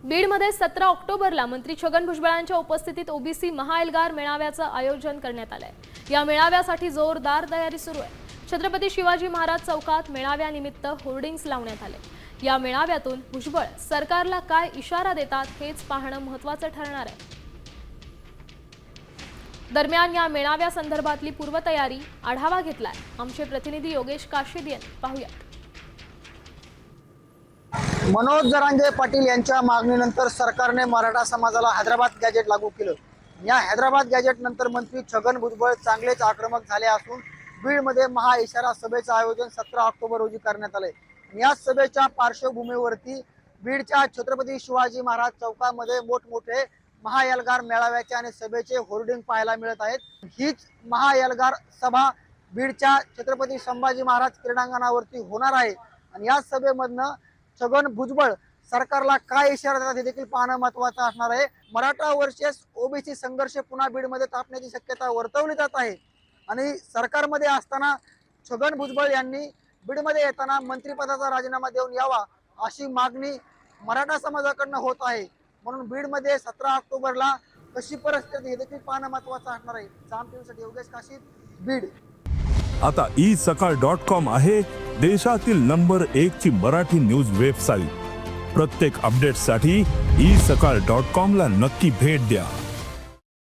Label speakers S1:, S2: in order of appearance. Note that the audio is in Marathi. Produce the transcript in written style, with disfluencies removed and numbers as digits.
S1: बीडमध्ये 17 ऑक्टोबरला मंत्री छगन भुजबळांच्या उपस्थितीत ओबीसी महाएल्गार मेळाव्याचं आयोजन करण्यात आलंय। या मेळाव्यासाठी जोरदार तयारी सुरू आहे। छत्रपती शिवाजी महाराज चौकात मेळाव्यानिमित्त होर्डिंग्स लावण्यात आले। या मेळाव्यातून भुजबळ सरकारला काय इशारा देतात हेच पाहणं महत्त्वाचं ठरणार आहे। दरम्यान या मेळाव्यासंदर्भातली पूर्वतयारी आढावा घेतलाय आमचे प्रतिनिधी योगेश काशीद यांनी। पाहूया।
S2: मनोज जरांगे पाटील यांच्या मागणीनंतर सरकारने मराठा समाजाला हैदराबाद गॅजेट लागू केलं। या हैदराबाद गॅजेट नंतर मंत्री छगन भुजबळ चांगलेच आक्रमक झाले असून बीडमध्ये महा इशारा सभेचं आयोजन 17 ऑक्टोबर रोजी करण्यात आले। या सभेच्या पार्श्वभूमीवरती बीडच्या छत्रपती शिवाजी महाराज चौकामध्ये मोठमोठे महाएल्गार मेळाव्याचे आणि सभेचे होर्डिंग पाहायला मिळत आहेत। हीच महाएल्गार सभा बीडच्या छत्रपती संभाजी महाराज क्रीडांगणावरती होणार आहे आणि या सभेमधनं छगन भुजबळ सरकारला काय इशारा देतात हे देखील पाहणं महत्त्वाचं असणार आहे। मराठा वर्सेस ओबीसी संघर्ष पुन्हा बीडमध्ये तापण्याची शक्यता वर्तवली जात आहे आणि सरकारमध्ये असताना छगन भुजबळ यांनी बीडमध्ये येताना मंत्रिपदाचा राजीनामा देऊन यावा अशी मागणी मराठा समाजाकडून होत आहे। म्हणून बीडमध्ये 17 ऑक्टोबरला कशी परिस्थिती हे देखील पाहणं महत्त्वाचं असणार आहे। जामखेडसाठी योगेश काशीद, बीड।
S3: आता isakal.com आहे देशातील नंबर 1 ची मराठी न्यूज वेबसाईट। प्रत्येक अपडेटसाठी isakal.com ला नक्की भेट द्या।